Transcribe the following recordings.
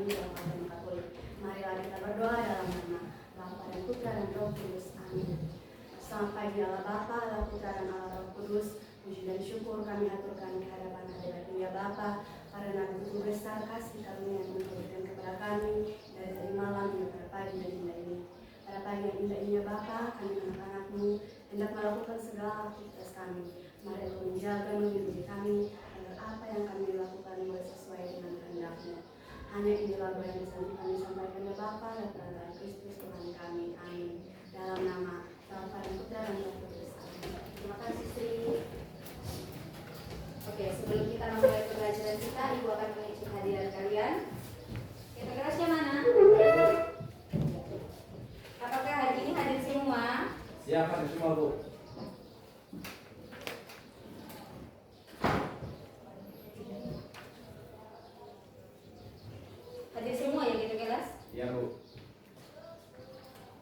kami dalam agama Katolik. Marilah kita berdoa dalam nama Bapa dan Putra dan Roh Kudus. Amin. Selamat pagi Allah Bapa, Allah Putra dan Allah Roh Kudus. Puji dan syukur kami aturkan di hadapan hadirat Mulia Bapa, karena begitu besar kasih karunia yang memberikan kepada kami dari tadi malam hingga pada pagi dan indah ini. Pada pagi yang indah ini ya Bapa, kami anak-anak-Mu hendak melakukan segala aktivitas kami. Mari Engkau menjaga melindungi kami agar apa yang kami lakukan boleh sesuai dengan kehendak-Mu. Hanya inilah doa yang bisa kami sampaikan ya Bapa dan dalam Kristus Tuhan kami. Amin. Dalam nama Bapa dan Putra dan Roh Kudus. Amin. Terima kasih Sri. Oke, sebelum kita memulai pembelajaran kita, Ibu akan mengisi hadiran kalian. Kita kerasnya mana? Apakah hari ini hadir semua? Siap, hadir semua Bu. Hadir semua ya gitu kelas? Iya Bu.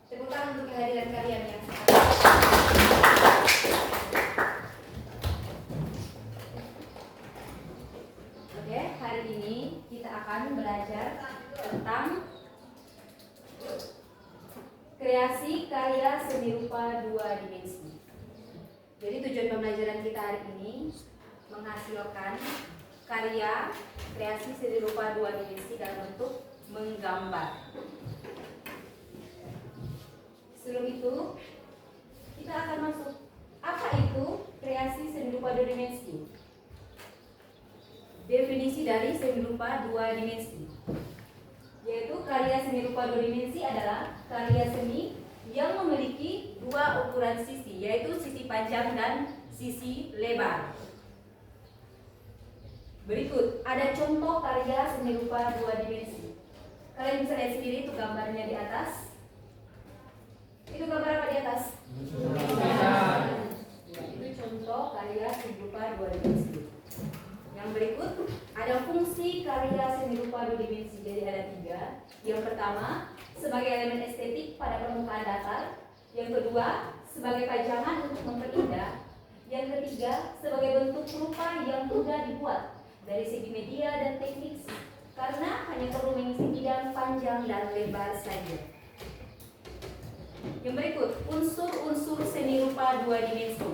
Tepuk tangan untuk kehadiran kalian yang Oke, hari ini kita akan belajar tentang kreasi karya seni rupa 2 dimensi. Jadi tujuan pembelajaran kita hari ini menghasilkan karya kreasi seni rupa 2 dimensi dalam bentuk menggambar. Sebelum itu, kita akan masuk apa itu kreasi seni rupa 2 dimensi. Definisi dari seni rupa 2 dimensi, yaitu karya seni rupa 2 dimensi adalah karya seni yang memiliki 2 ukuran sisi, yaitu sisi panjang dan sisi lebar. Berikut ada contoh karya seni rupa 2 dimensi. Kalian bisa lihat sendiri itu gambarnya di atas. Itu gambar apa di atas? Itu contoh karya seni rupa 2 dimensi. Yang berikut ada fungsi karya seni rupa 2 dimensi. Jadi ada 3. Yang pertama, sebagai elemen estetik pada permukaan datar. Yang kedua, sebagai pajangan untuk memperindah. Yang ketiga, sebagai bentuk rupa yang mudah dibuat dari segi media dan teknik, karena hanya perlu mengisi bidang panjang dan lebar saja. Yang berikut, unsur-unsur seni rupa 2 dimensi.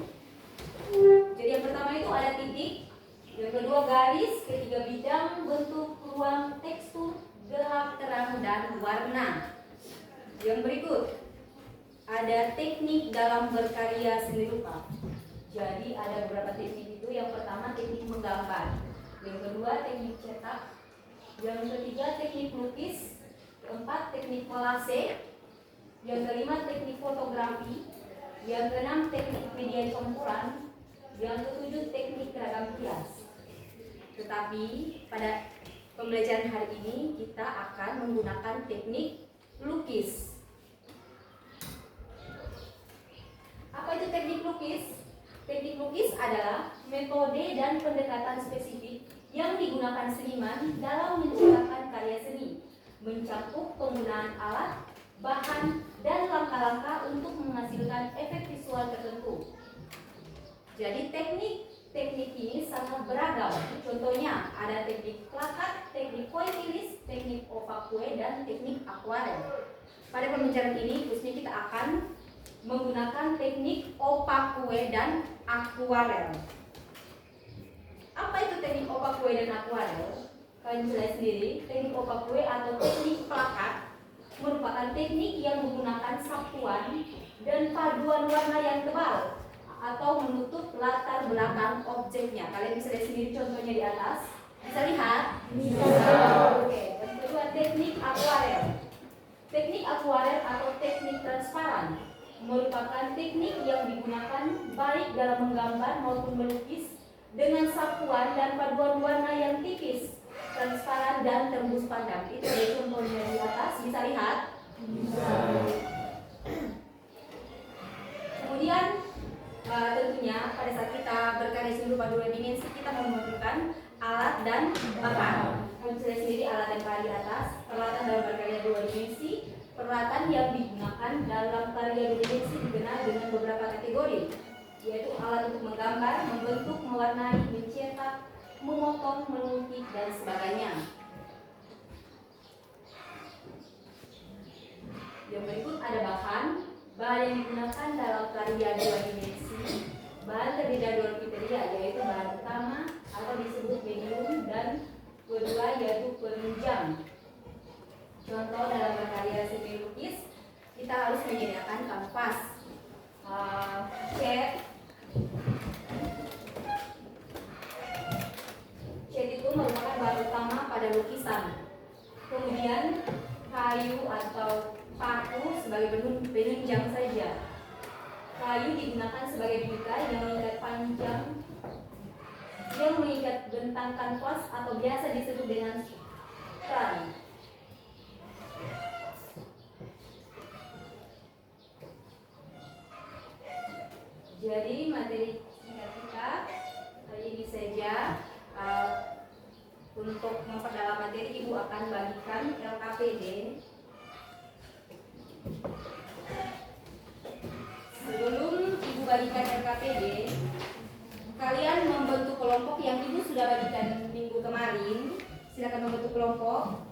Jadi yang pertama itu ada titik, yang kedua garis, ketiga bidang, bentuk, ruang, tekstur, gelap, terang, dan warna. Yang berikut, ada teknik dalam berkarya seni rupa. Jadi ada beberapa teknik itu. Yang pertama teknik menggambar, yang kedua teknik cetak, yang ketiga teknik lukis, keempat teknik kolase, yang kelima teknik fotografi, yang keenam teknik media campuran, yang ketujuh teknik ragam hias. Tetapi pada pembelajaran hari ini kita akan menggunakan teknik lukis. Apa itu teknik lukis? Teknik lukis adalah metode dan pendekatan spesifik yang digunakan seniman dalam menciptakan karya seni, mencakup penggunaan alat, bahan, dan langkah-langkah untuk menghasilkan efek visual tertentu. Jadi teknik ini sangat beragam. Contohnya ada teknik plakat, teknik pointillis, teknik opakue, dan teknik akuarel. Pada pembelajaran ini khususnya kita akan menggunakan teknik opakue dan akuarel. Apa itu teknik opakue dan akuarel? Kalian bisa lihat sendiri. Teknik opakue atau teknik plakat merupakan teknik yang menggunakan satuan dan paduan warna yang tebal atau menutup latar belakang objeknya. Kalian bisa lihat sendiri contohnya di atas. Bisa lihat? Bisa. Oke. Yang kedua teknik akuarel. Teknik akuarel atau teknik transparan merupakan teknik yang digunakan baik dalam menggambar maupun melukis dengan satuan dan paduan warna yang tipis, transparan, dan tembus pandang. Itu ya contohnya di atas. Bisa lihat? Bisa. Kemudian tentunya pada saat kita berkarya seni rupa 2 dimensi, kita memerlukan alat dan bahan. Kalian bisa lihat sendiri alat dan bahan di atas. Peralatan dalam berkarya 2 dimensi. Peralatan yang digunakan dalam karya 2 dimensi dikenal dengan beberapa kategori, yaitu alat untuk menggambar, membentuk, mewarnai, mencetak, memotong, melukis, dan sebagainya. Bahan yang digunakan dalam karya dua dimensi, bahan terdiri dari dua kriteria, yaitu bahan utama atau disebut medium dan kedua yaitu penunjang. Contoh dalam berkarya seni lukis, kita harus menyediakan kanvas, cat. Cat itu merupakan bahan utama pada lukisan. Kemudian kayu atau paku sebagai penunjang saja. Kayu digunakan sebagai bingkai yang mengikat panjang, yang mengikat bentang kanvas atau biasa disebut dengan strand. Jadi materi singkat kita hari ini saja. Untuk memperdalam materi, Ibu akan bagikan LKPD. Sebelum Ibu bagikan LKPD, kalian membentuk kelompok yang Ibu sudah bagikan minggu kemarin. Silakan membentuk kelompok.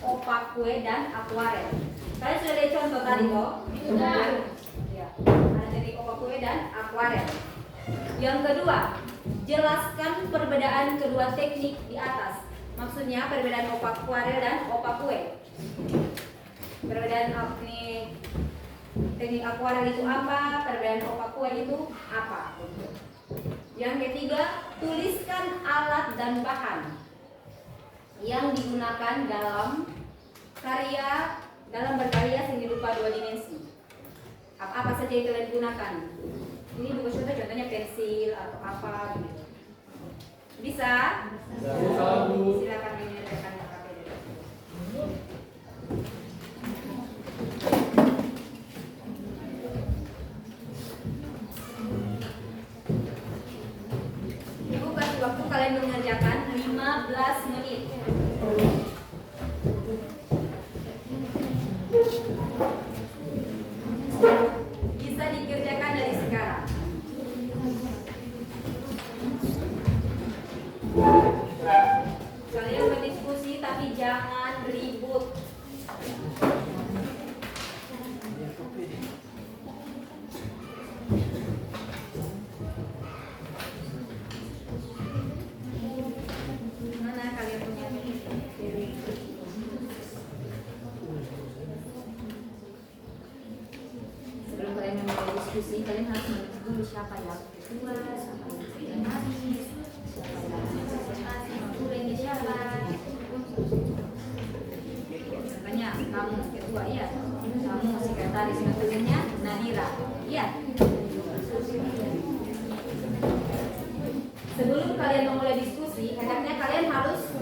Opakue dan akuarel. Kalian sudah ada contoh tadi toh? Sudah. Ya. Ada teknik opakue dan akuarel. Yang kedua, jelaskan perbedaan kedua teknik di atas. Maksudnya perbedaan opakuarel dan opakue. Perbedaan teknik akuarel itu apa? Perbedaan opakue itu apa? Yang ketiga, tuliskan alat dan bahan yang digunakan dalam berkarya seni rupa dua dimensi. Apa saja yang kalian gunakan? Ini buku contohnya pensil atau apa gitu. Bisa? Silakan menyertakan KPD. Ibu kasih waktu kalian mengerjakan 15 menit. Bisa dikerjakan dari sekarang. Kalian berdiskusi tapi jangan ribut. diskusi, kalian harus menentukan dulu siapa yang ketua, siapa yang sekretaris, siapa yang presentasi, mengulangi siapa. Makanya kamu ketua, iya. Kamu sekretaris, menentukannya Nadira, iya. Sebelum kalian memulai diskusi, hendaknya kalian harus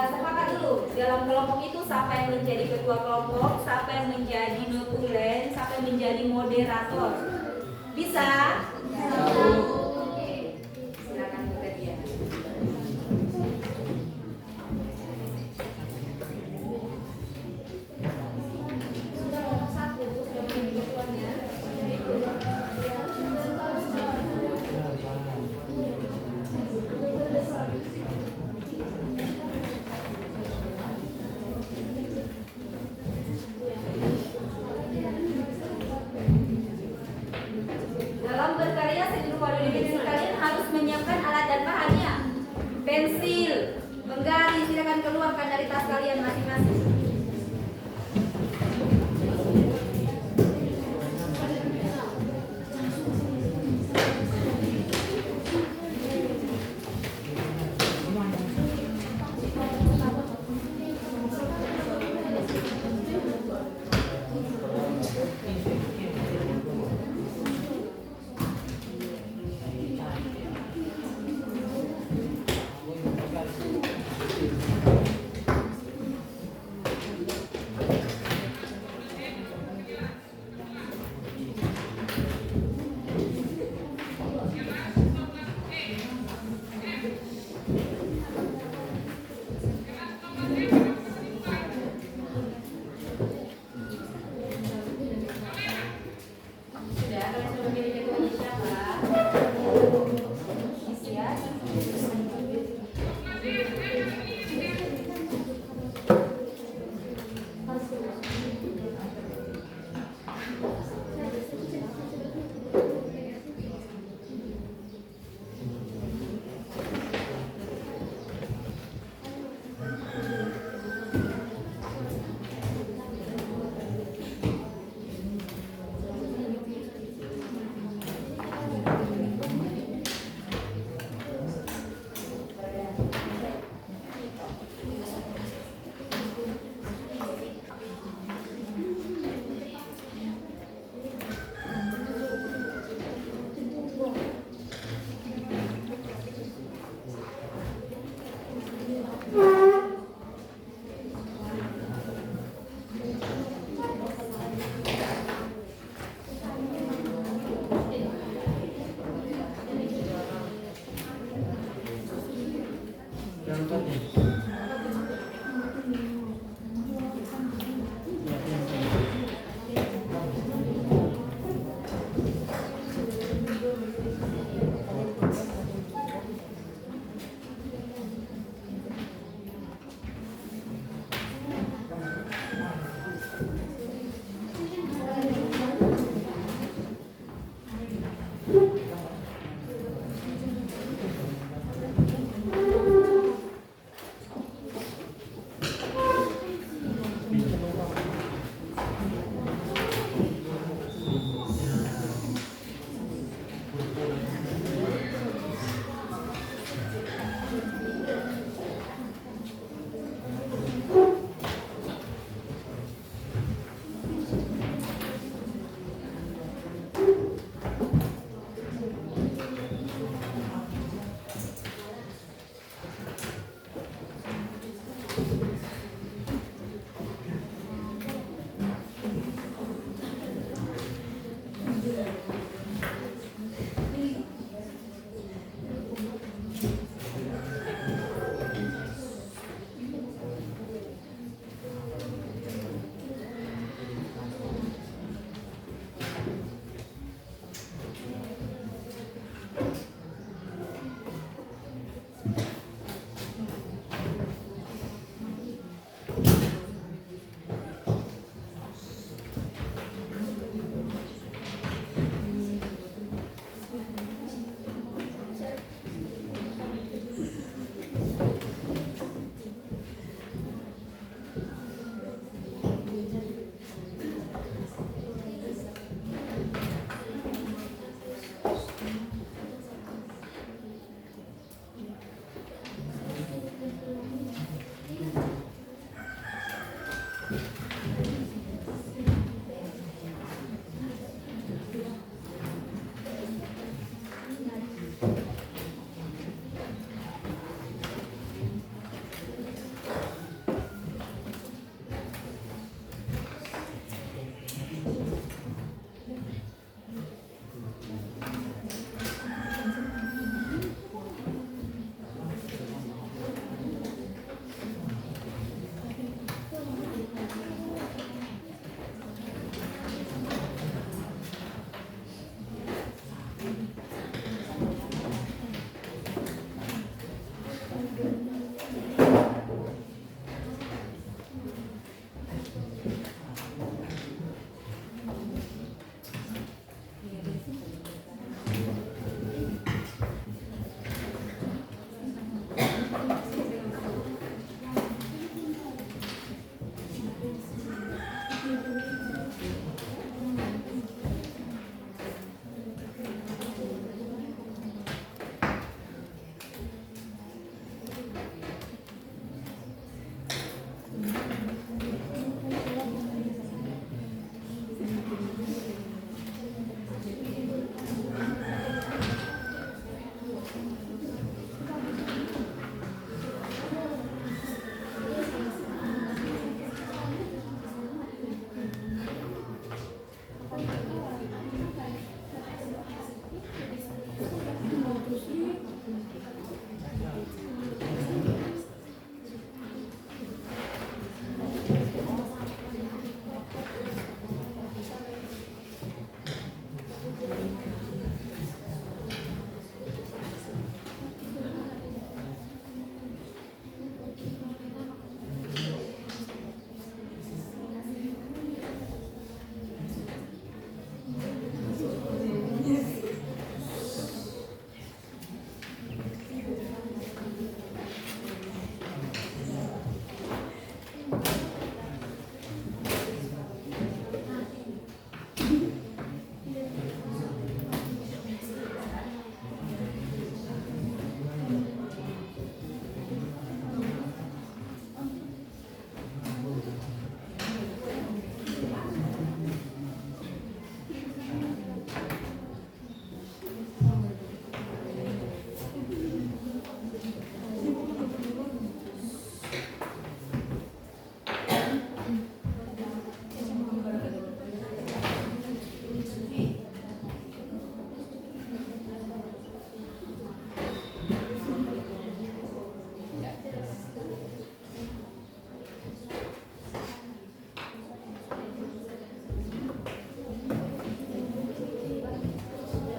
sepakat dulu dalam kelompok itu siapa yang menjadi ketua kelompok, siapa yang menjadi notulen, siapa yang menjadi moderator. Bisa? Oke, silakan buka dia. Sudah nomor 1, sudah punya ketuanya. Dalam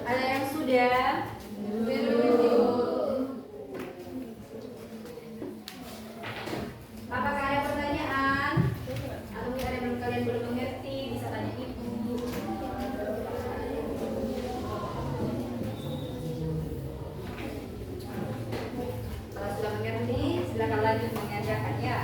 Ada yang sudah? Apakah ada pertanyaan? Atau ada yang kalian belum mengerti? Bisa tanya ibu. Kalau sudah mengerti, silakan lanjut mengerjakannya.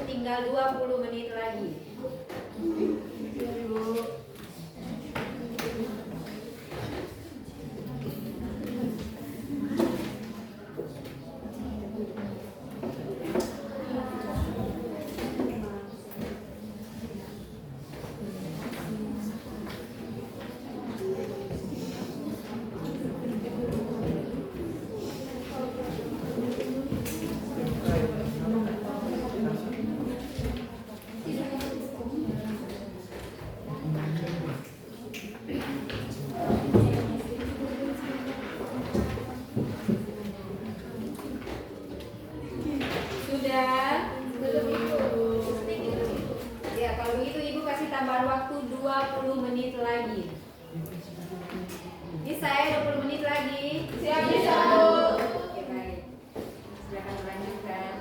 Tinggal 20 menit lagi. Sudah? Ya, kalau begitu Ibu kasih tambahan waktu 20 menit lagi. Bisa ya 20 menit lagi? Siap, bisa, Bu. Oke, baik. Silakan melanjutkan.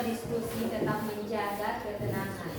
berdiskusi tetap menjaga ketenangan.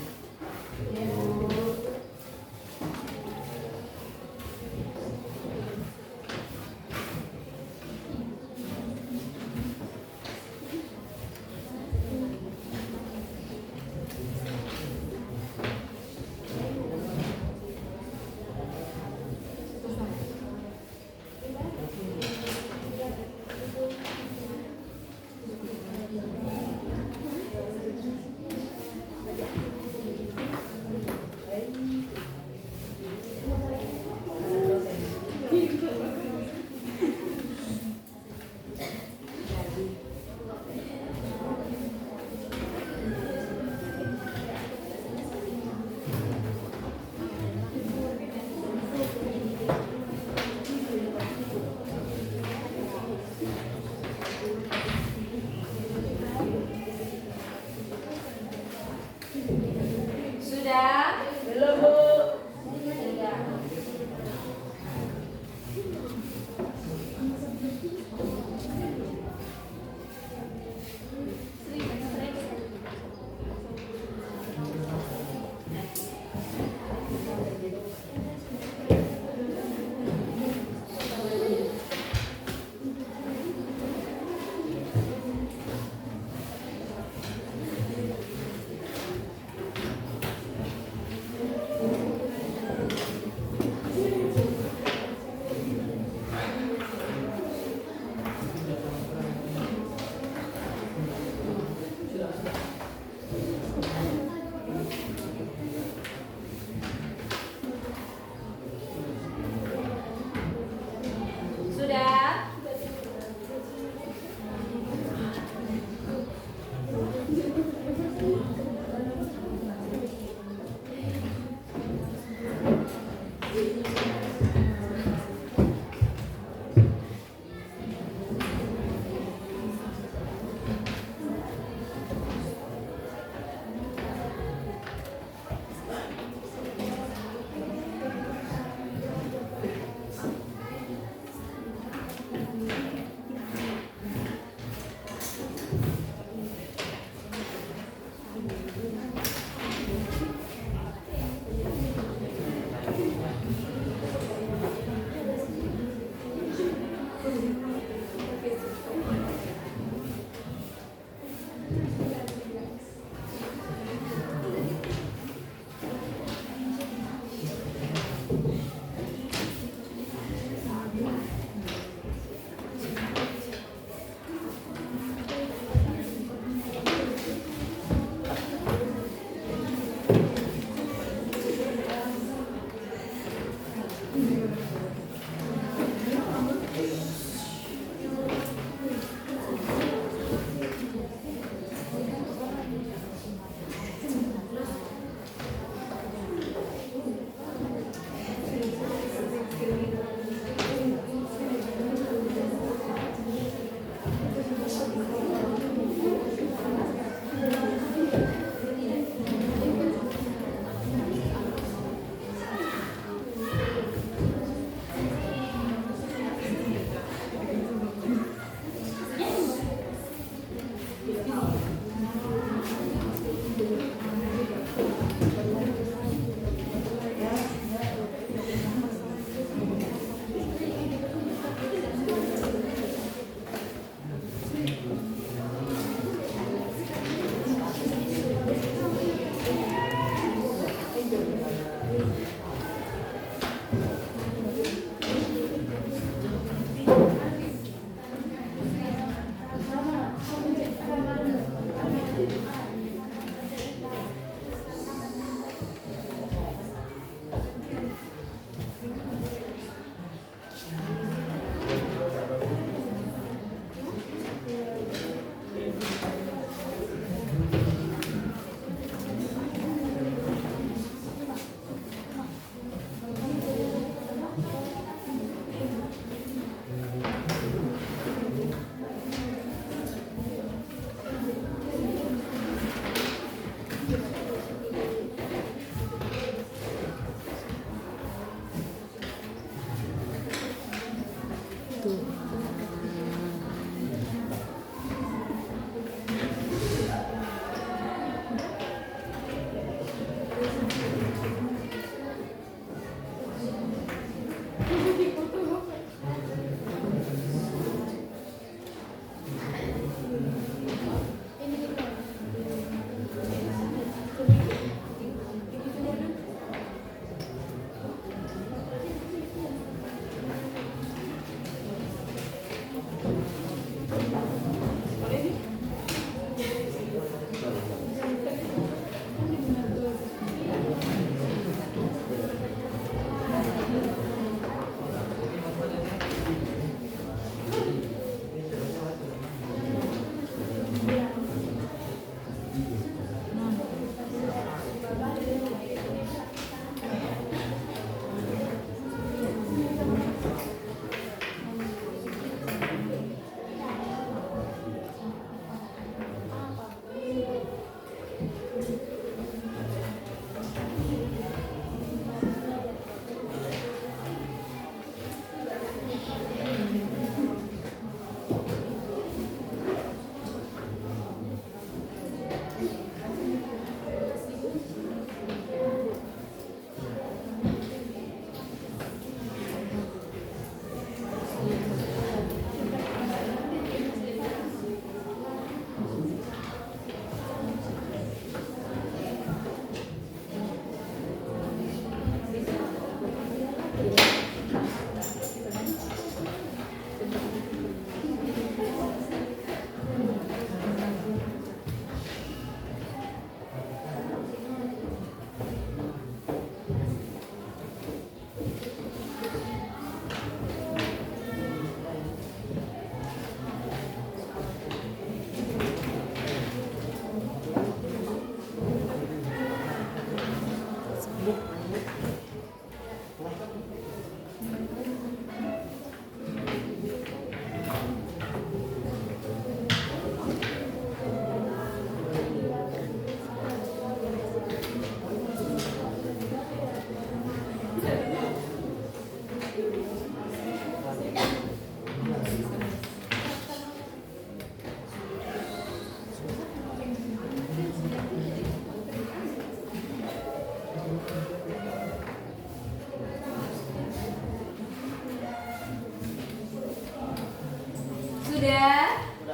Sudah?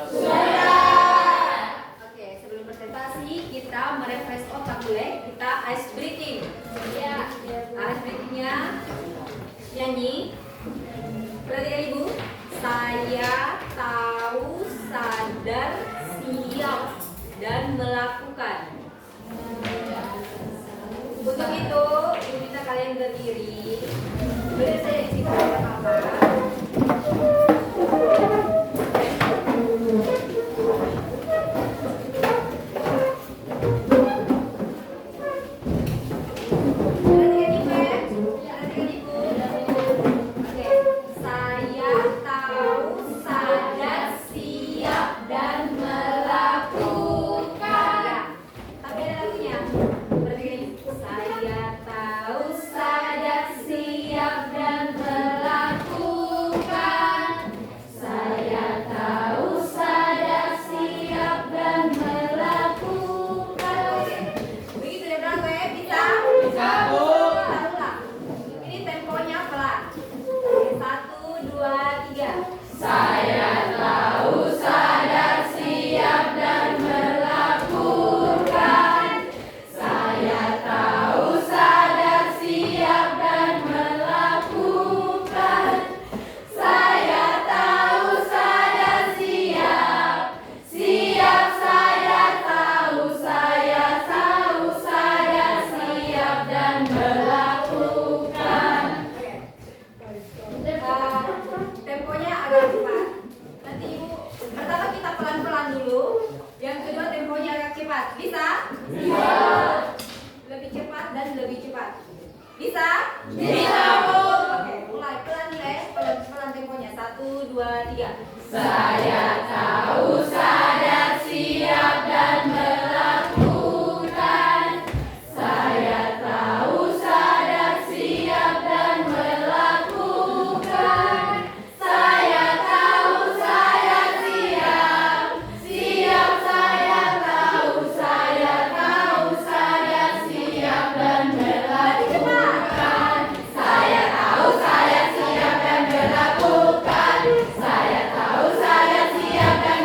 Sudah. Oke, sebelum presentasi kita merefresh otak dulu. Kita ice breathing. Ya, ice breathingnya nyanyi. Perhatikan Ibu. Saya tahu, sadar, siap dan melakukan. Untuk itu, Ibu minta kalian berdiri. Berdiri saya di situ apa-apa. Temponya agak cepat. Nanti Ibu, pertama kita pelan-pelan dulu. Yang kedua temponya agak cepat. Bisa? Bisa. Lebih cepat dan lebih cepat. Bisa? Bisa. Oke, mulai pelan nih, pelan-pelan temponya. 1, 2, 3. Saya tahu, sadar, siap dan melakukan. Saya tahu, sadar, siap dan melakukan. Saya tahu, saya siap. Siap, saya tahu, sadar, siap dan melakukan. Saya tahu, saya siap dan melakukan. Saya tahu, saya siap dan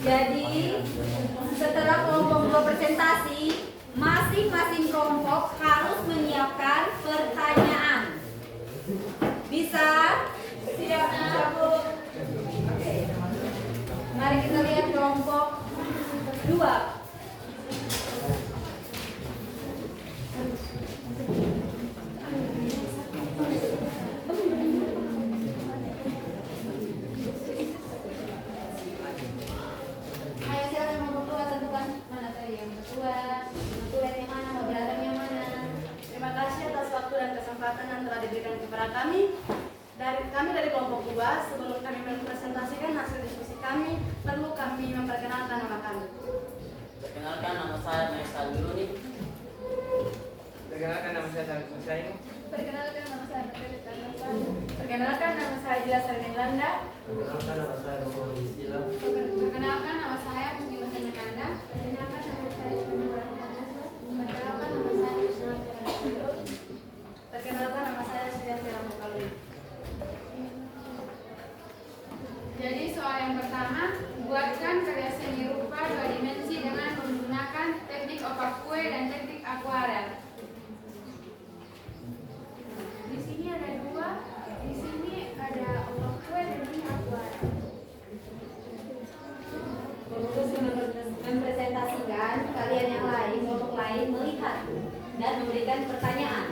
Jadi setelah kelompok 2 presentasi, masing-masing kelompok harus menyiapkan pertanyaan. Bisa? Siap, cabut. Oke. Mari kita lihat kelompok 2. Yang telah diberikan kepada kami dari kelompok 2. Sebelum kami mempresentasikan hasil diskusi kami, perlu kami memperkenalkan nama kami. Perkenalkan, nama saya Maisal Yuruni. Perkenalkan, nama saya Tarek Musaim. Perkenalkan, nama saya Margaret Tanasa. Perkenalkan, nama saya Jila Sarinelanda. Perkenalkan, nama saya Bapak Istila. Perkenalkan, nama saya Muslim Senakanda. Perkenalkan, nama saya Shunura Tanasa. Perkenalkan, nama saya Krishna Tirana. Perkenalkan, nama saya Suriatira Mukalui. Jadi soal yang pertama, buatkan karya seni rupa 2 dimensi dengan menggunakan teknik opak kue dan teknik akuarel. Di sini ada 2, di sini ada opak kue dan ini akuarel. Terus mempresentasikan, kalian yang lain, kelompok lain melihat dan memberikan pertanyaan.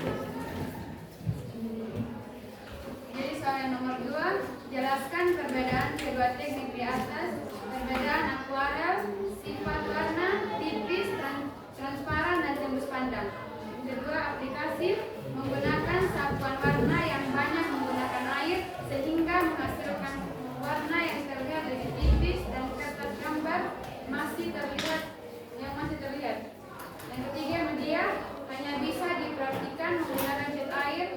Jadi soal yang nomor 2, jelaskan perbedaan kedua teknik di atas. Perbedaan akuarel, sifat warna, tipis, transparan, dan tembus pandang. Yang kedua, aplikasi, menggunakan sapuan warna yang banyak menggunakan air sehingga menghasilkan warna yang terlihat lebih tipis dan kertas gambar masih terlihat. Yang ketiga, media hanya bisa dipraktikkan menggunakan jet air.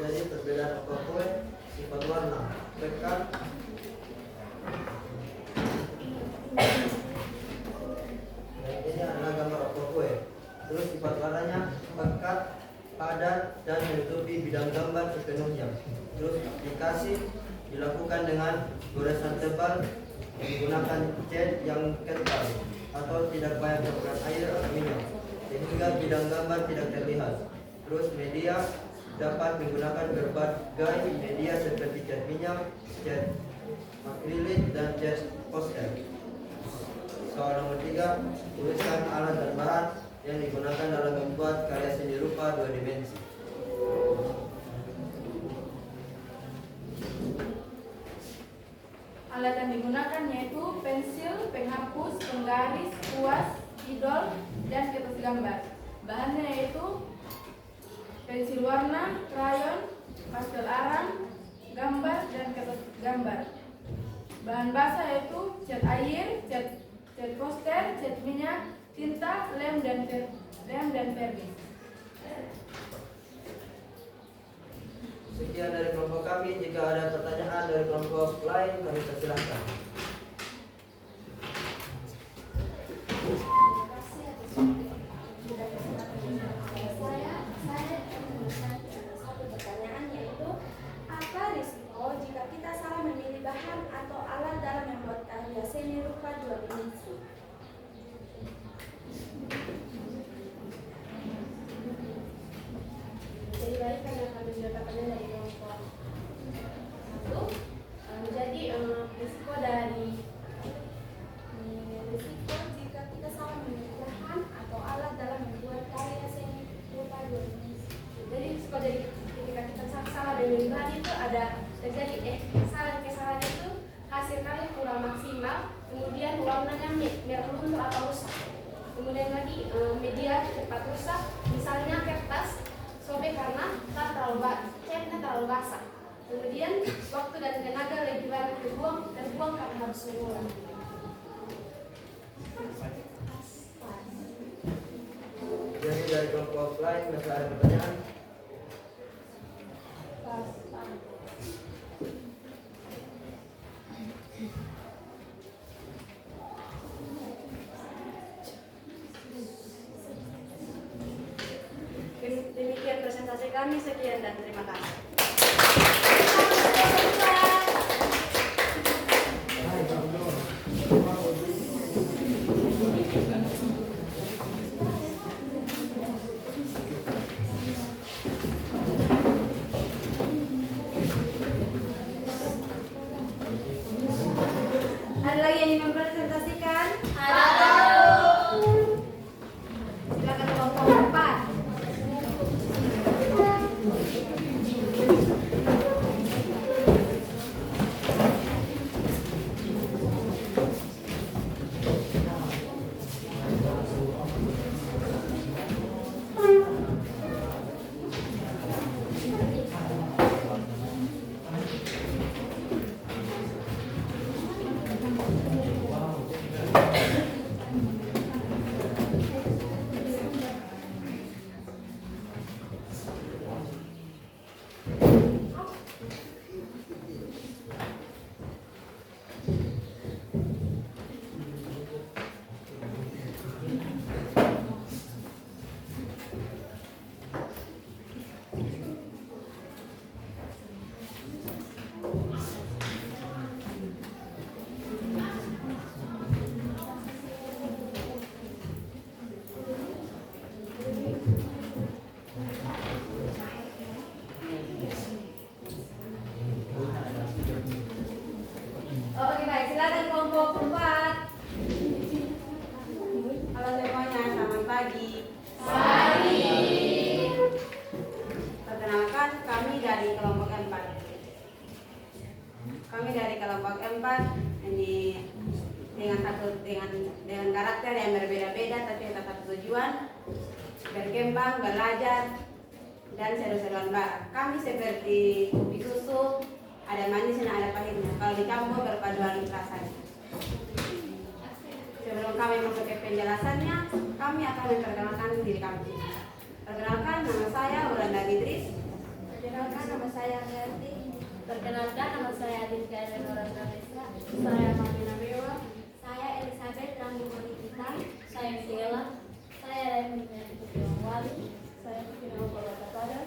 Jadi perbedaan opak kue, sifat warna, pekat. Ini adalah gambar opak kue. Terus sifat warnanya pekat, padat, dan menutupi bidang gambar sepenuhnya. Terus aplikasi dilakukan dengan goresan tebal menggunakan cat yang kental atau tidak banyak campuran air atau minyak sehingga bidang gambar tidak terlihat. Terus media dapat menggunakan berbagai media seperti cat minyak, cat akrilik, dan cat poster. Soal nomor 3, tuliskan alat dan bahan yang digunakan dalam membuat karya seni rupa 2 dimensi. Alat yang digunakan yaitu pensil, penghapus, penggaris, kuas, spidol, dan kertas gambar. Bahannya yaitu pensil warna, krayon, pastel arang, gambar, dan kertas gambar. Bahan basah yaitu cat air, cat poster, cat minyak, tinta, lem, dan vernis. Sekian dari kelompok kami. Jika ada pertanyaan dari kelompok lain, kami persilahkan. Satu pertanyaan yaitu, apa risiko jika kita salah memilih bahan atau alat dalam membuat karya seni rupa 2 dimensi? Jadi baik karena kami mendapatkannya dari kelompok 1. Jadi risiko jika kita salah memilih bahan atau alat dalam membuat karya seni rupa 2 dimensi. Jadi risiko dari ketika kita salah memilih bahan itu ada terjadi kesalahan itu hasil karya kurang maksimal, kemudian warnanya merah luntur atau rusak. Kemudian lagi media cepat rusak, misalnya kertas sobek karena catnya terlalu basah. Kemudian waktu dan tenaga lebih banyak terbuang karena harus mengulang. Jadi dari kelompok lain masih ada pertanyaan? kami sekian dan terima kasih. Ada lagi yang ingin mempresentasikan? Silakan kelompok 4. Oke baik, silakan kelompok 4. Halo semuanya, selamat pagi. Perkenalkan, kami dari kelompok 4. Kami dari kelompok 4 ini dengan karakter yang berbeda-beda tapi tetap tujuan berkembang, belajar dan seru-seruan bareng. Kami seperti kopi susu, ada manisnya, ada pahitnya. Kalau di kampung berpaduan rasanya. Sebelum kami masuk ke penjelasannya, kami akan memperkenalkan diri kami. Perkenalkan, nama saya Uranda Idris. Perkenalkan, nama saya Gerti. Perkenalkan, nama saya Adinka Eleonora Pramesra. Saya Marina Bewa. Saya Elizabeth Ranggi Monikita. Saya Sheila. Saya Remina Putri Wali. Saya Putri Pada.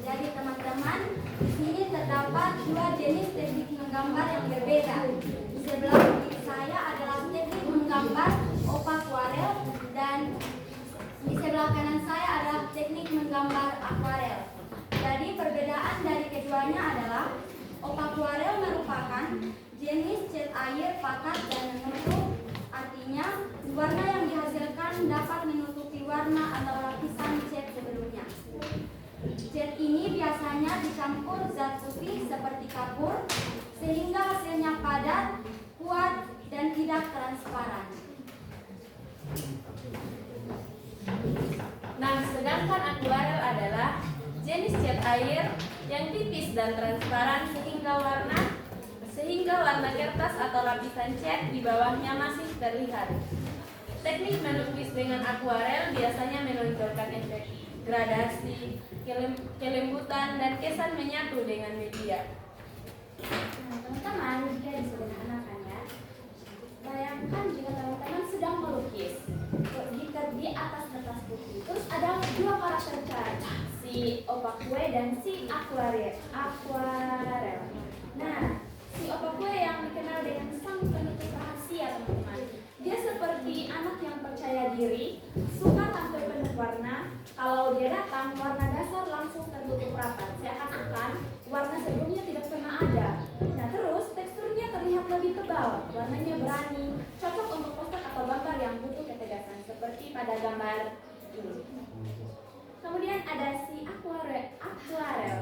Jadi teman-teman, di sini terdapat 2 jenis teknik menggambar yang berbeda. Di sebelah kiri saya adalah teknik menggambar aquarel dan di sebelah kanan saya adalah teknik menggambar akuarel. Jadi perbedaan dari keduanya adalah aquarel merupakan jenis cat air pakat dan menutup, artinya warna yang dihasilkan dapat menutupi warna atau lapisan cat sebelumnya. Cat ini biasanya dicampur zat putih seperti kapur sehingga hasilnya padat, kuat, dan tidak transparan. Nah, sedangkan akuarel adalah jenis cat air yang tipis dan transparan sehingga warna kertas atau lapisan cat di bawahnya masih terlihat. Teknik melukis dengan akuarel biasanya menonjolkan efek gradasi, kelembutan, dan kesan menyatu dengan media. Nah, teman-teman, jika disederhanakan ya, bayangkan jika teman-teman sedang melukis di atas kertas putih, terus ada 2 karakter cat, si opakue dan si akuarel. Nah, si opakue yang dikenal dengan sang penutup rahasia, teman-teman. Dia seperti anak yang percaya diri, suka tampil penuh warna. Kalau dia datang, warna dasar langsung tertutup rapat, seakan-akan warna sebelumnya tidak pernah ada. Nah, terus teksturnya terlihat lebih tebal, warnanya berani, cocok untuk poster atau gambar yang butuh ketegasan, seperti pada gambar ini. Kemudian ada si akuarel,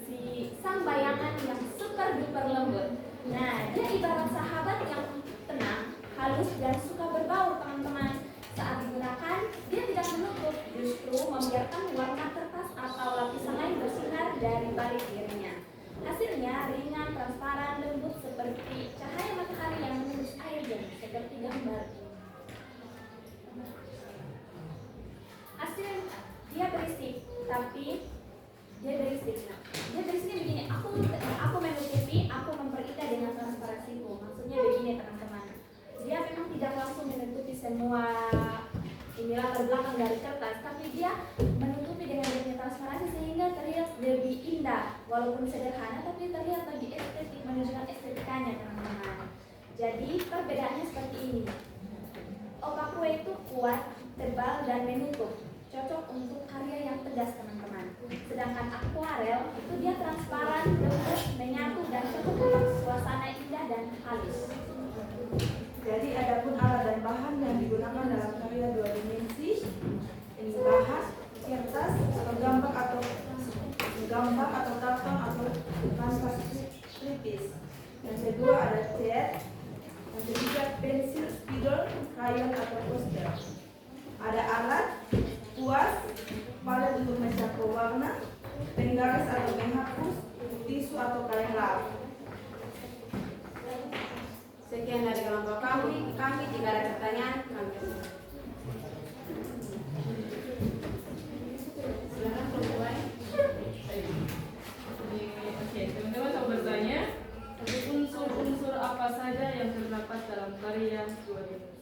si sang bayangan yang super duper lembut. Nah, dia ibarat sahabat yang tenang, halus, dan suka berbaur, teman-teman. Saat digunakan, dia tidak menutup, justru membiarkan warna kertas atau lapisan lain bersinar dari balik dirinya. Hasilnya ringan, transparan, lembut seperti cahaya matahari yang menembus air jernih, seperti gambar ini. Hasilnya dia berisik, tapi dia berisik. Nah, dia berisiknya begini, aku menutupi, aku memperindah dengan transparansiku. Maksudnya begini, teman-teman. Dia memang tidak langsung walaupun sederhana tapi terlihat lebih estetik, menunjukkan estetikanya teman-teman. Jadi perbedaannya seperti ini. Okakue itu kuat, tebal, dan menutup, cocok untuk karya yang tegas teman-teman. Sedangkan akuarel itu dia transparan, lembut, menyatu, dan cocok untuk suasana indah dan halus. Jadi adapun alat dan bahan yang digunakan dalam karya 2 dimensi, ini bahan, kertas, atau gambar atau karton atau kanvas tipis. Yang kedua ada cat, yang ketiga pensil, spidol, krayon atau poster. Ada alat, kuas, palet untuk mencakup warna, penggaris atau menghapus, tisu atau kain lap. Sekian dari kelompok kami. Jika ada pertanyaan, kami silakan kelompok lain. Oke, teman-teman mau bertanya, unsur-unsur apa saja yang terdapat dalam karya 2 dimensi?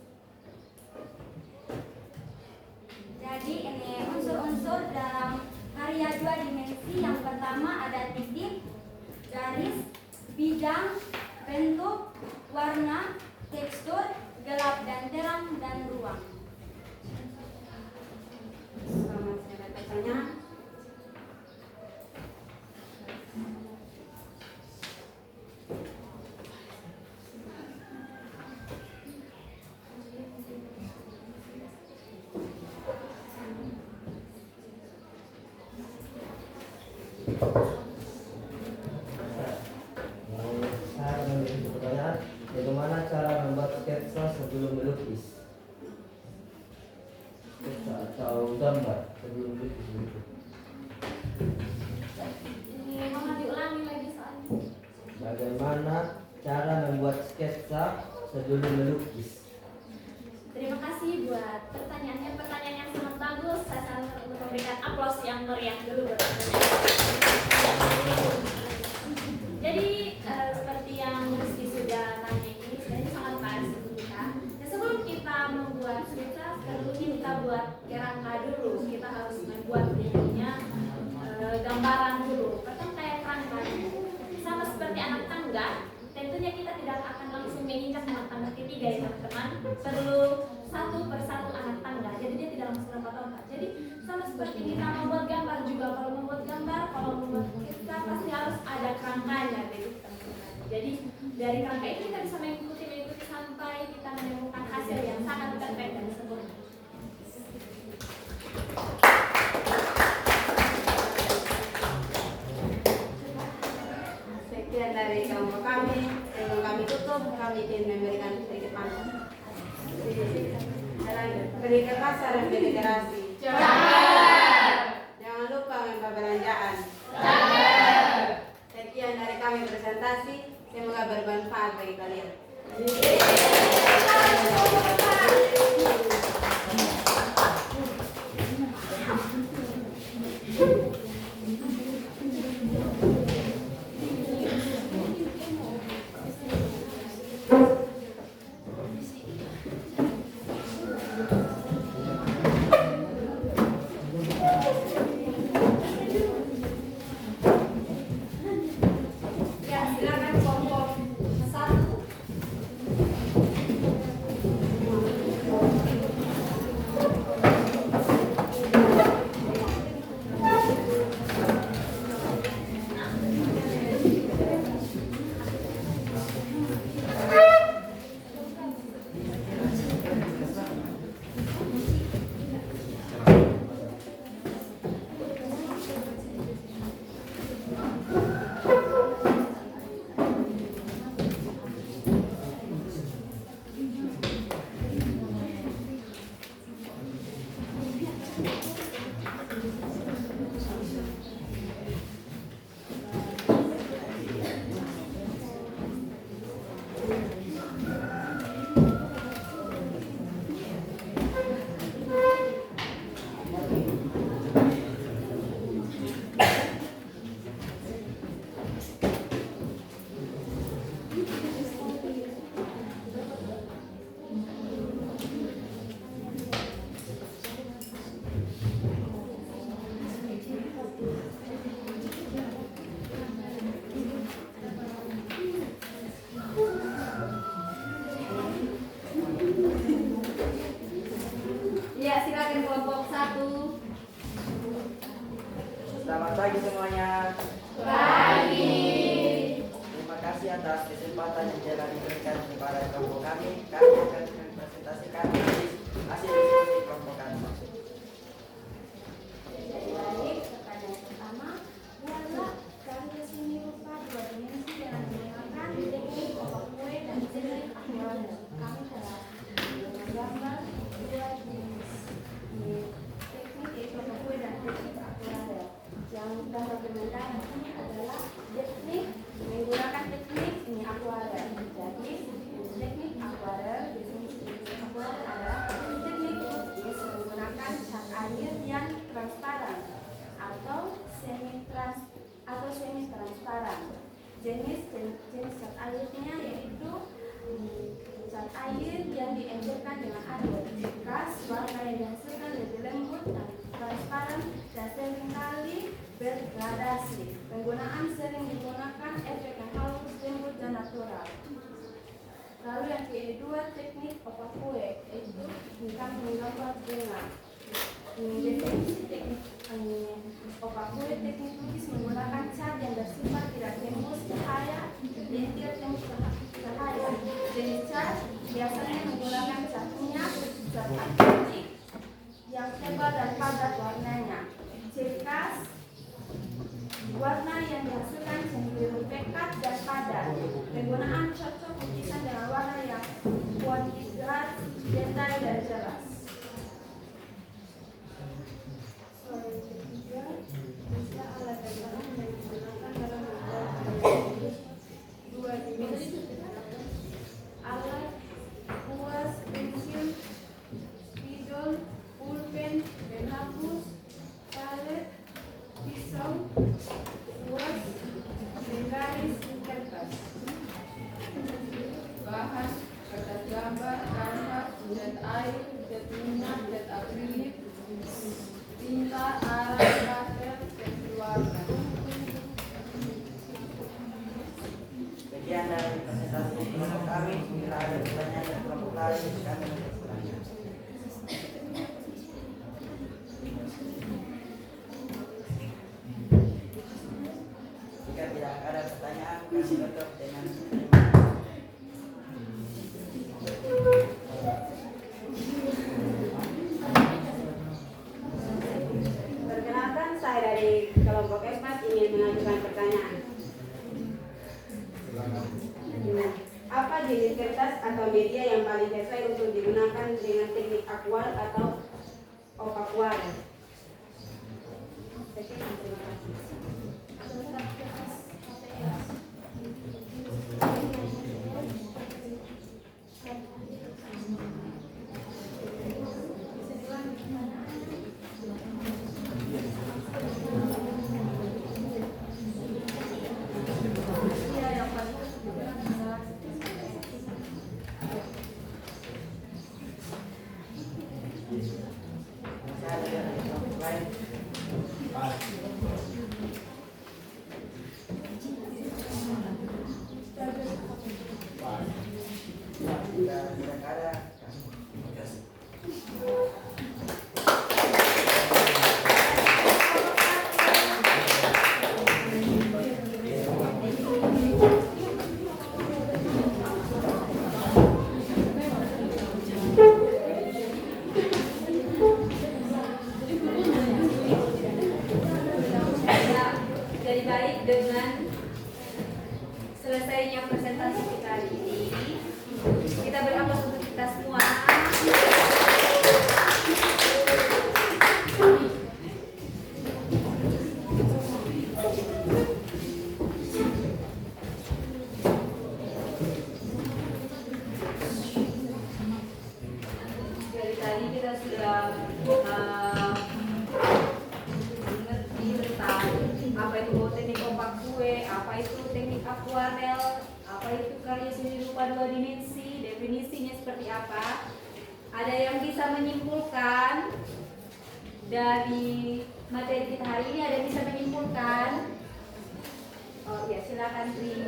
Jadi ini unsur-unsur dalam karya 2 dimensi. Yang pertama ada titik, garis, bidang, bentuk, warna, tekstur, gelap dan terang, dan ruang. Selamat siapa bertanya. Saya memiliki pertanyaan, bagaimana cara membuat sketsa sebelum melukis? Sketsa atau gambar sebelum melukis itu. Ini mohon diulangi lagi soalnya. Bagaimana cara membuat sketsa sebelum melukis? Terima kasih buat pertanyaannya. Pertanyaan yang sangat bagus. Saya sangat untuk memberikan aplaus yang meriah dulu buat pertanyaan. Jadi seperti yang Rizky sudah tanya ini, sebenarnya sangat pas untuk kita. Dan sebelum kita membuat sketsa, perlu kita buat kerangka dulu. Kita harus membuat bentuknya gambaran dulu. Pertama kayak kerangka. Sama seperti anak tangga, tentunya kita tidak akan langsung menginjak anak tangga ketiga ya teman-teman. Perlu satu persatu anak tangga. Jadi dia tidak langsung lompat-lompat. Jadi sama seperti kita membuat gambar juga. Kalau membuat gambar, kalau membuat sketsa pasti harus ada kerangkanya, begitu teman-teman. Jadi dari kerangka itu kita bisa mengikuti sampai kita menemukan hasil yang sangat perfect dan sempurna. Sekian dari kelompok kami. Sebelum kami tutup, kami ingin memberikan sedikit pantun. Beli ke pasar dan beli literasi. Jangan lupa membawa belanjaan. Sekian dari kami presentasi. Semoga bermanfaat bagi kalian. Ya, silakan kelompok 1. pagi semuanya. Pagi. Terima kasih atas kesempatan yang telah diberikan kepada kelompok kami. Kami akan mempresentasikan hasil diskusi kelompok kami. Jadi balik pertanyaan pertama, buatlah karya seni rupa dua dimensi dengan menggunakan teknik opak kue dan teknik akuarel. Kami telah menggambar dua jenis teknik yaitu opak kue dan teknik akuarel. Yang gambar permukaan ini adalah teknik menggunakan teknik ini akuarel. Jadi teknik akuarel, definisi teknik akuarel adalah teknik lukis menggunakan cat air yang transparan atau semi transparan. Jenis cat airnya yaitu cat air yang diencerkan dengan air, khas warna yang dihasilkan lebih lembut dan transparan dan seringkali bergradasi. Penggunaan sering digunakan efek yang halus, lembut dan natural. Lalu yang kedua teknik opak kue, yaitu kami menggambar dengan definisi teknik opak kue. Teknik lukis menggunakan cat yang bersifat tidak tembus cahaya, lentir tembus cahaya. Jenis cat biasanya menggunakan cat minyak, cat akrilik yang tebal dan padat warnanya. Ciri khas warna yang dihasilkan cenderung pekat dan padat. Penggunaan cocok lukisan dengan warna yang kuadrat, detail dan jelas. Soal yang ketiga, bisa alat dan barang yang digunakan dalam membuat dua dimensi. Alat kuas, pensil, spidol, pulpen, penghapus, palet, pisau, kuas, penggaris, kertas. Bahan kertas gambar, kanvas, cat air, cat minyak, cat akrilik, tinta, arak, pastel, pensil warna. Sekian dari presentasi kelompok kami. Bila ada pertanyaan dari kelompok lain, kami bertanya. Jika tidak ada pertanyaan, kami tutup dengan terima kasih. Perkenalkan, saya dari kelompok Esmas ingin mengajukan pertanyaan. Apa jenis kertas atau media yang paling sesuai untuk digunakan dengan teknik akuarel atau opakuarel? Sekian, terima kasih. Saya dari kelompok lain. Jika tidak ada, Jadi baik, dengan selesainya presentasi kita hari ini, kita beramal untuk kita semua. Dari tadi kita sudah mengerti tentang apa itu teknik opak kue, apa itu teknik akuarel, apa itu karya seni rupa dua dimensi, definisinya seperti apa. Ada yang bisa menyimpulkan dari materi kita hari ini? Ada yang bisa menyimpulkan? Oh ya, silakan Tri.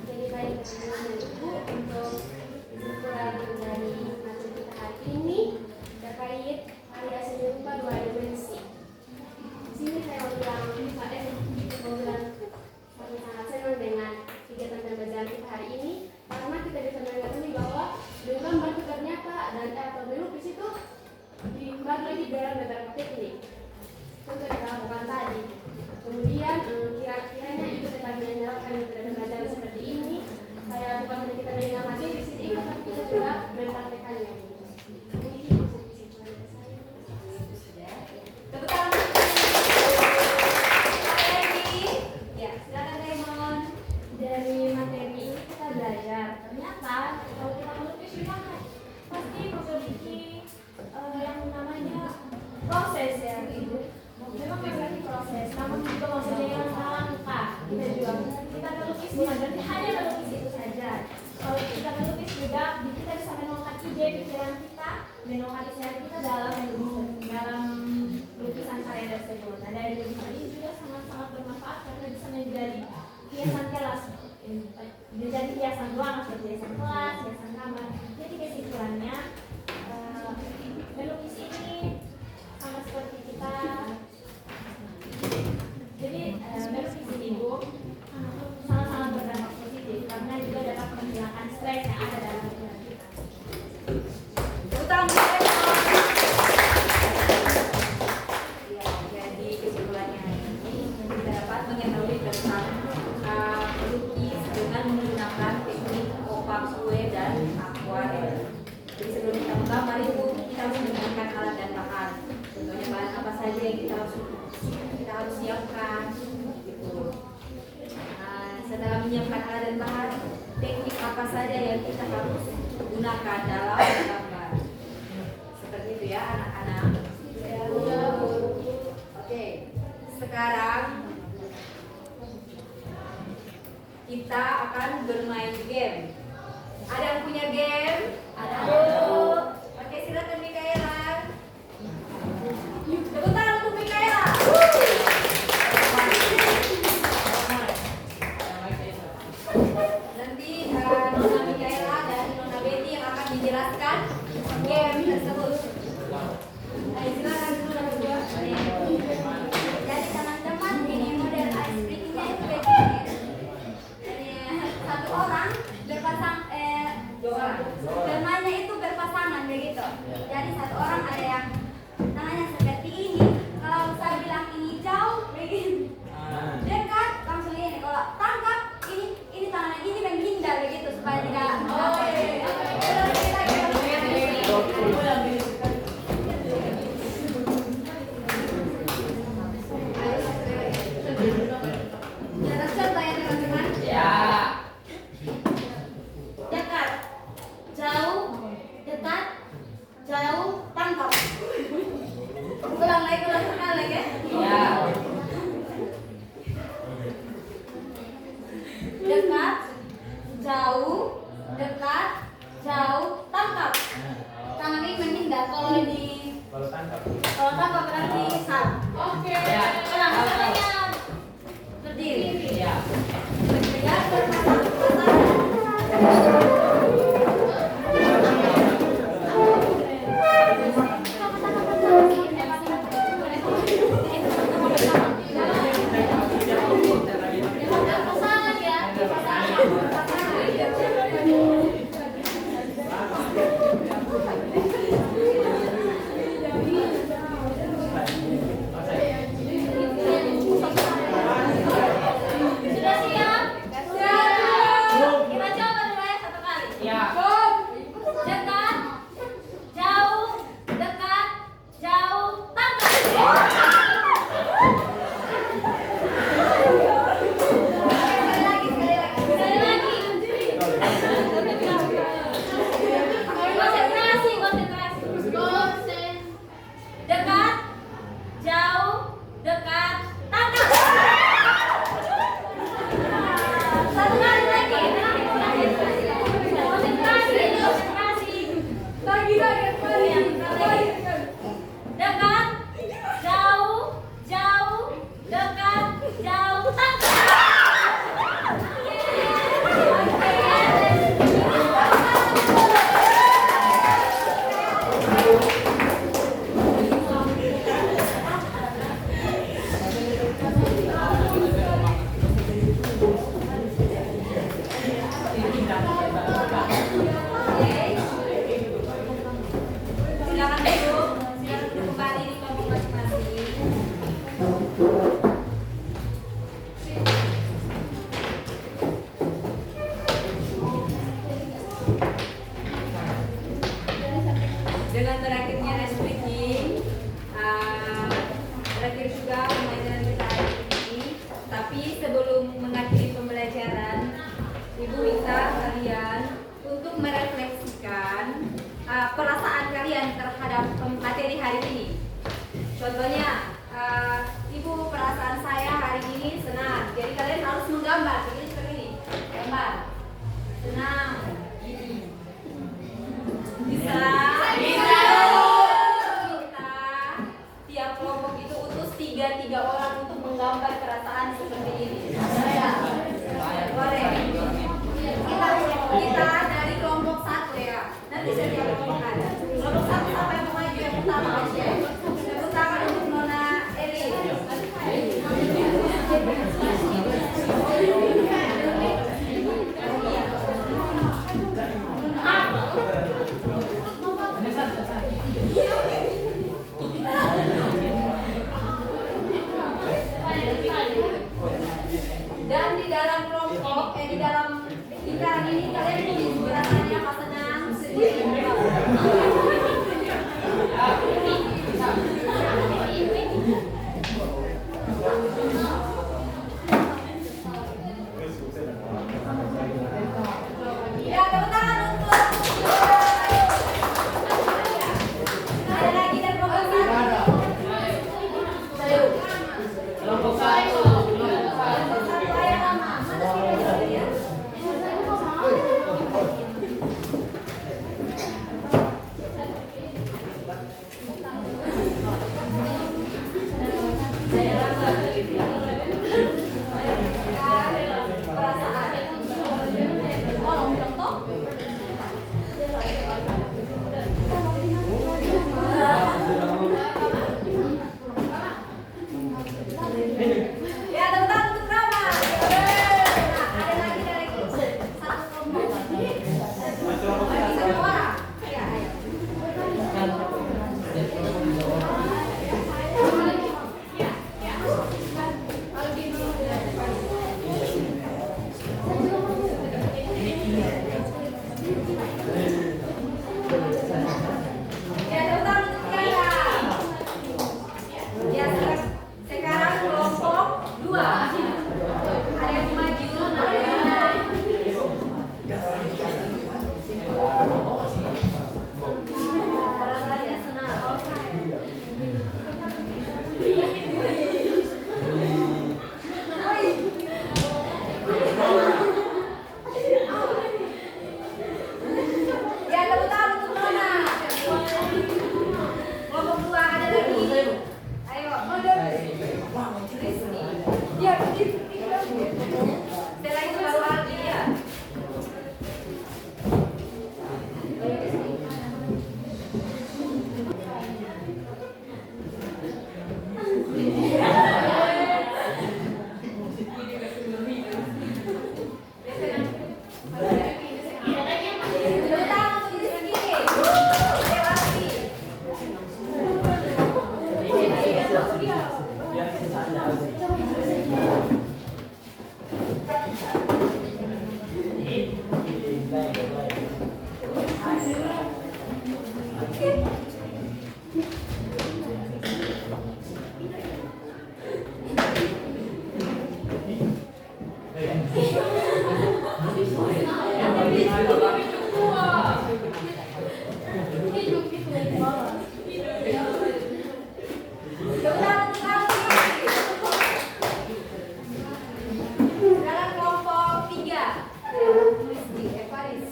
Jadi baik teman-teman Ibu, untuk kesimpulan dari materi kita hari ini bukan berarti hanya melukis itu saja. Kalau kita melukis juga, kita bisa menuangkan ide pikiran kita, menuangkan isi kita dalam lukisan karya tersebut. Nah, dari lukisan ini juga sangat-sangat bermanfaat karena bisa menjadi hiasan kelas, menjadi hiasan ruangan seperti hiasan kelas, hiasan kamar. Jadi kesimpulannya, melukis ini sama seperti kita. Jadi melukis ini Bu sangat-sangat berdampak positif karena juga dapat menghilangkan stres yang ada dalam pikiran kita. Utang ya, jadi kesimpulannya ini kita dapat mengetahui tentang melukis dengan menggunakan teknik opak kue dan akuarel. Jadi sebelum kita menggambar itu kita harus menggunakan alat dan bahan. Contohnya bahan apa saja yang kita harus siapkan gitu. Nah, setelah menyiapkan alat dan bahan, teknik apa saja yang kita harus gunakan dalam menggambar. Seperti itu ya anak-anak. Oke, sekarang kita akan bermain game. Ada yang punya game? Ada. Oke, silakan Mikaela. Tepuk tangan untuk Mikaela. Nanti Nona Mikaela dan Nona Betty yang akan menjelaskan game tersebut. Ayo silakan dulu yang berdua. Jadi teman-teman, ini model ice creamnya itu begini. Jadi satu orang berpasang bermainnya itu 3 orang untuk menggambar perasaan seperti ini. Boleh. Kita dari kelompok 1 ya. Nanti setiap kelompok ada. Kelompok 1 sampai maju yang pertama aja. Tepuk tangan untuk Nona Eli. Dan di dalam kelompok, di dalam lingkaran ini kalian tulis perasaannya apa, senang, sedih, ya, tepuk tangan untuk ada lagi dari kelompok 1. Kelompok 1 ayah lama, mana sih ya? Ya, teman-teman untuk Rama. Nah, ada lagi dari satu kelompok. Lagi satu orang. Ya, ayo. Ya, teman-teman untuk Tiara. Ya, sekarang kelompok 2. Ada yang maju, ada yang naik. Rasanya senang. Ya, tepuk tangan untuk Nona. Kelompok 2 ada lagi. Ayo, Rizky. Ya, begitu. Setelah itu baru Aldi ya. Tepuk tangan untuk Rizky. Ayo, Aldi. Tepuk tangan untuk Aldi. Dalam kelompok 3. Tulis di Evaris.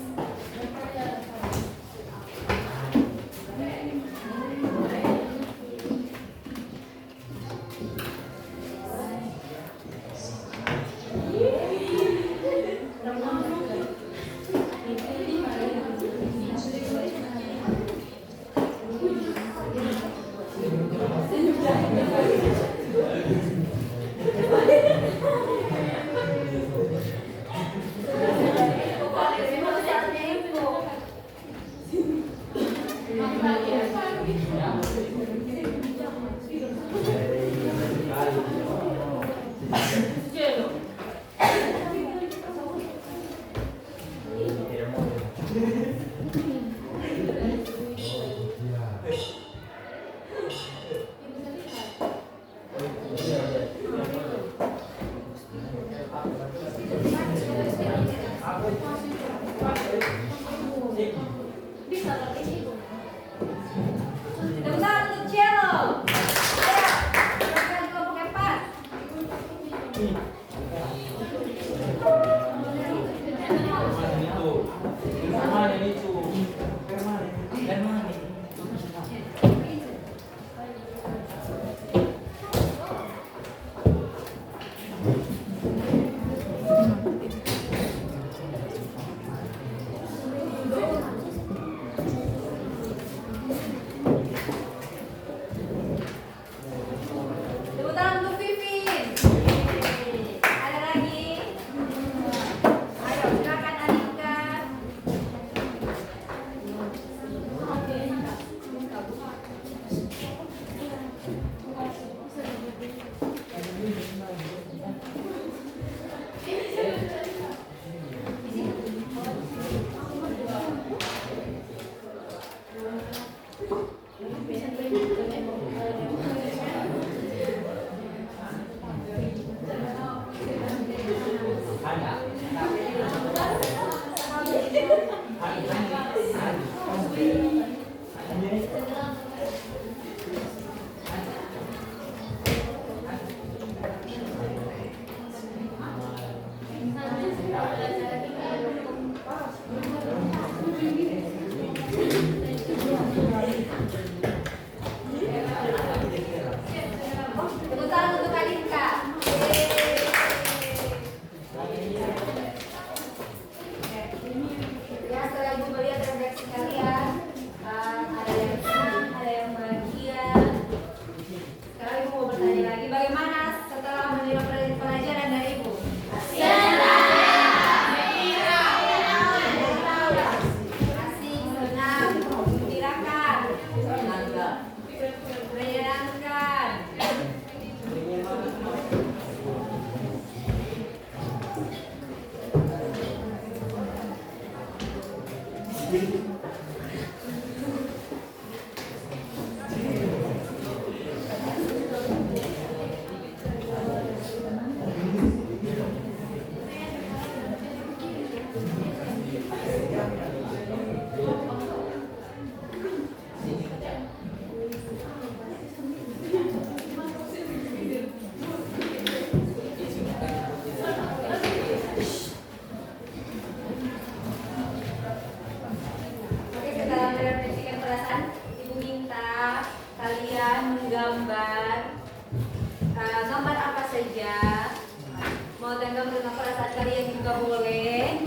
gambar dengan perasaan kalian juga boleh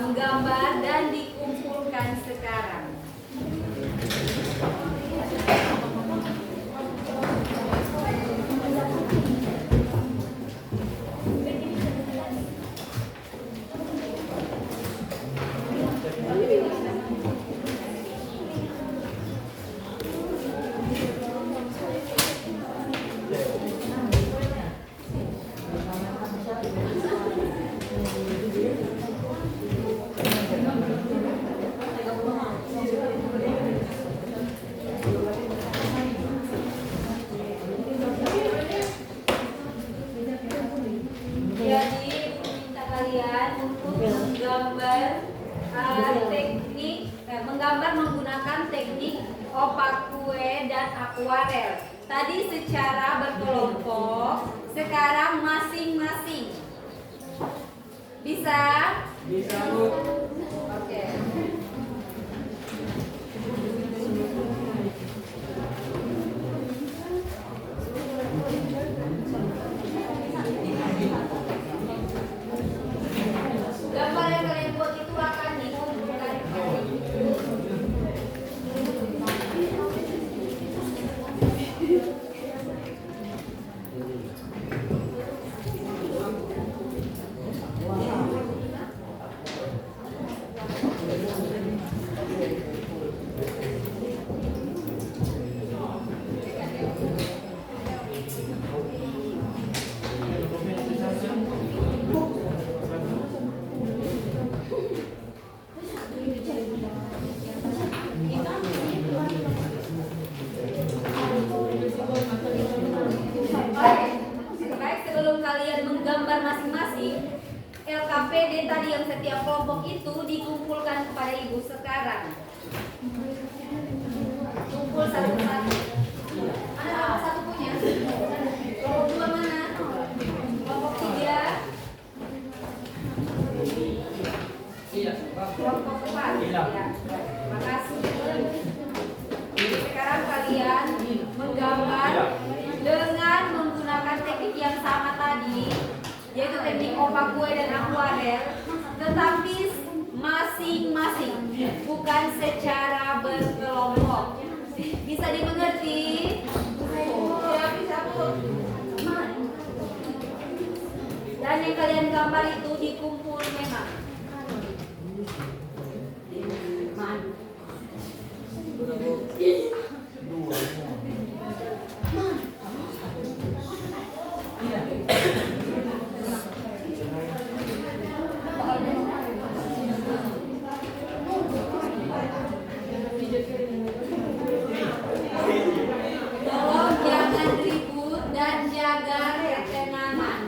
menggambar dan dikumpulkan sekarang. Jadi minta kalian untuk menggambar menggunakan teknik opak kue dan akuarel. Tadi secara berkelompok, sekarang masing-masing. Bisa? Bisa, Bu. Oke. Gambar yang kalian buat itu akan dikumpulkan. Baik, sebelum kalian menggambar masing-masing, LKPD tadi yang setiap kelompok itu dikumpulkan kepada ibu sekarang. Kumpul satu-satu. Mana kelompok satu punya? Kelompok dua mana? Kelompok tiga? Kelompok empat? Ya. Makasih. Jadi sekarang kalian menggambar dengan menggunakan teknik yang sama tadi, yaitu teknik opak kue dan akuarel, tetapi masing-masing, bukan secara berkelompok. Bisa dimengerti? Ya, bisa, Bu. Dan yang kalian gambar itu dikumpul memang. Tolong jangan ribut dan jaga ketenangan.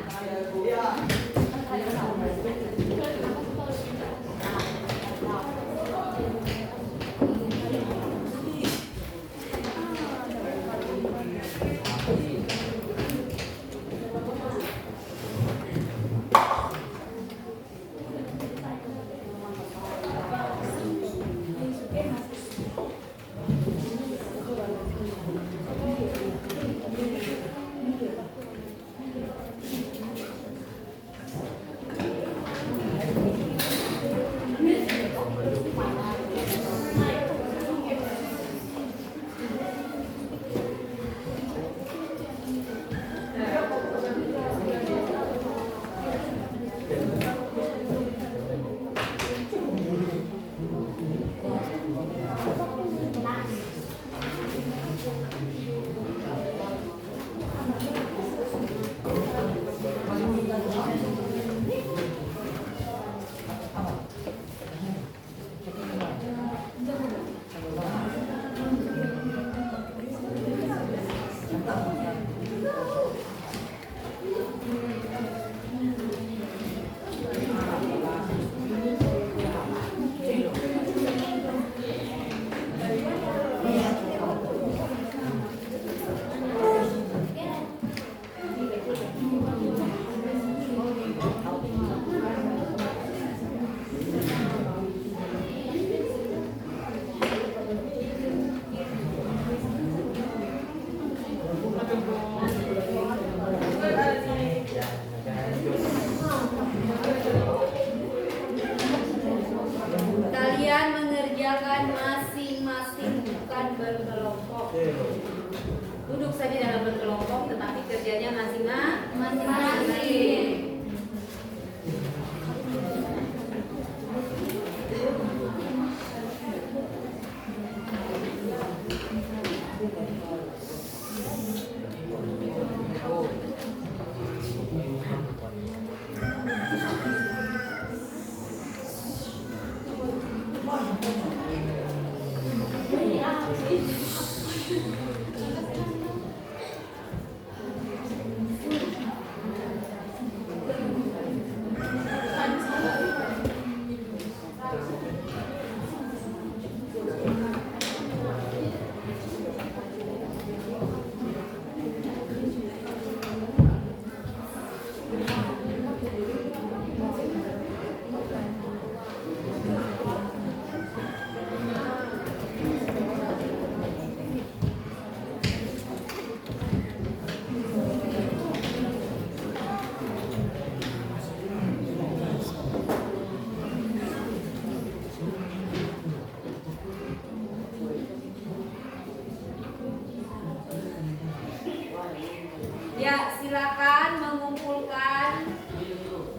Ya, silakan mengumpulkan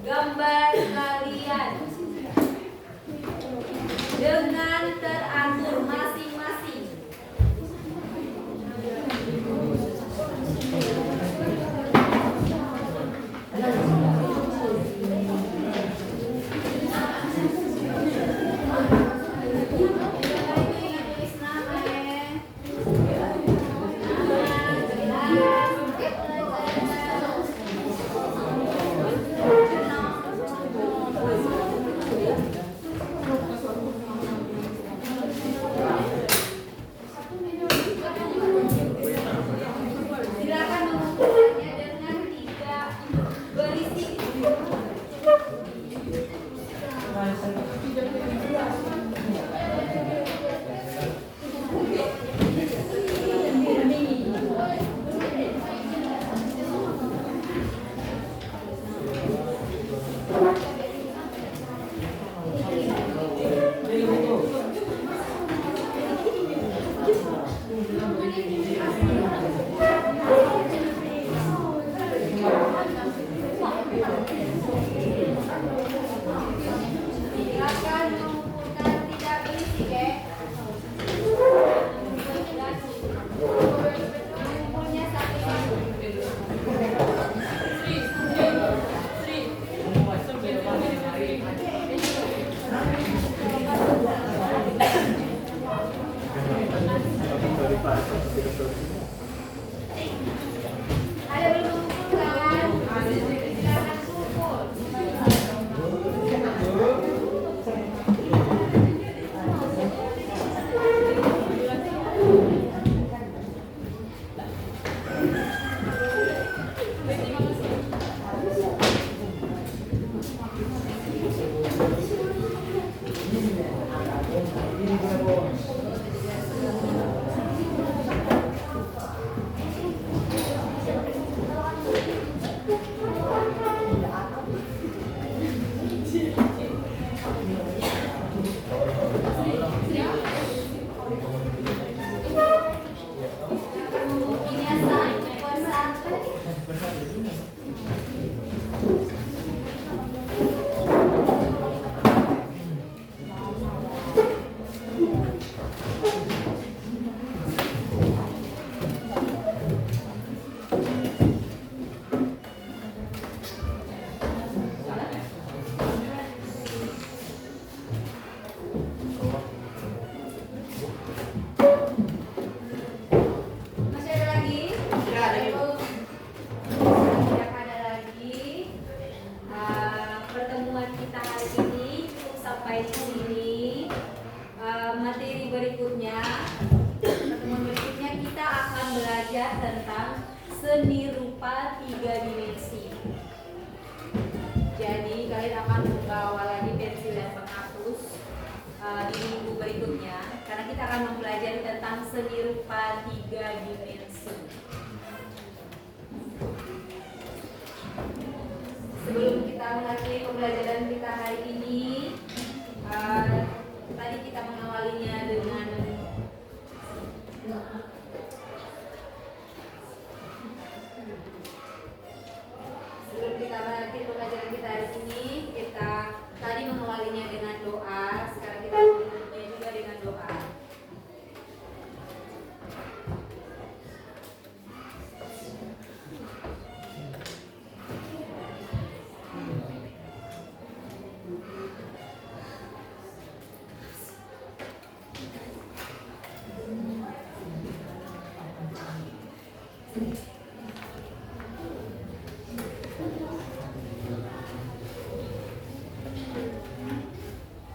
gambar kalian dengan teratur masing-masing. Silakan mengumpulkannya dengan 3 berisi. Silakan mengumpulkan 3 berisi, Kek. Mengumpulnya satu-satu. Ada belum mengumpulkan? Silakan kumpul. Ini satu persatu. Masih ada lagi? Tidak ada lagi. Pertemuan kita hari ini cukup sampai di sini. Materi berikutnya, pertemuan berikutnya kita akan belajar tentang seni rupa 3 dimensi. Jadi kalian akan membawa lagi pensil dan penghapus di minggu berikutnya, karena kita akan mempelajari tentang seni rupa 3 dimensi. Sebelum kita mengakhiri pembelajaran kita hari ini, tadi kita mengawalinya dengan kita berakhir pembelajaran kita hari ini. Kita tadi mengawalinya dengan doa, sekarang kita menutupnya juga dengan doa.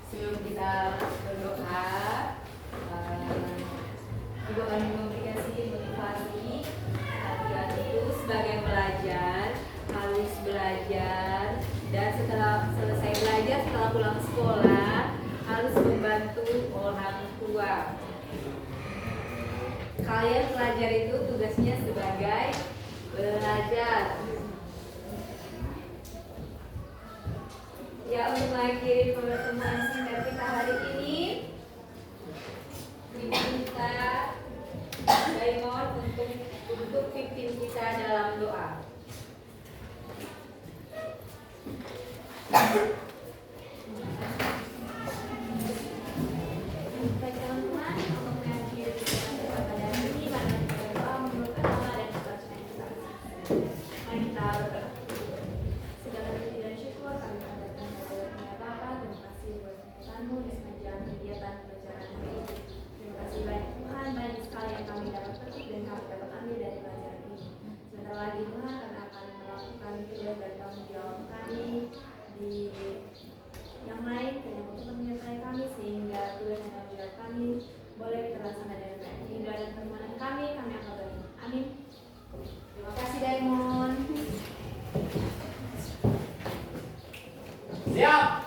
Sebelum kita berdoa, Ibu akan memberikan sedikit motivasi. Kalian itu sebagai pelajar harus belajar, dan setelah selesai belajar, setelah pulang sekolah harus membantu orang tua. Kalian pelajar itu tugasnya sebagai belajar. Ya, untuk mengakhiri pertemuan singkat kita hari ini, diminta Daimon untuk pimpin kita dalam doa. Baik teman-teman, untuk mengakhiri pertemuan pada hari ini, mari kita berdoa menurut agama dan kepercayaan kita. Mari kita berdoa. Segala puji dan syukur kami panjatkan kepada Bapa. Terima kasih buat kemuliaan-Mu di sepanjang kegiatan pelajaran hari ini. Terima kasih banyak Tuhan, banyak sekali yang kami dapat petik dan kami dapat ambil dari pelajaran ini. Sebentar lagi Tuhan kami akan melakukan tugas dan tanggung jawab kami di yang lain, yang untuk menyertai kami sehingga tugas dan tanggung jawab kami boleh terlaksana dengan baik. Hingga dan permohonan kami akan beri. Amin. Terima kasih Daimon. Siap.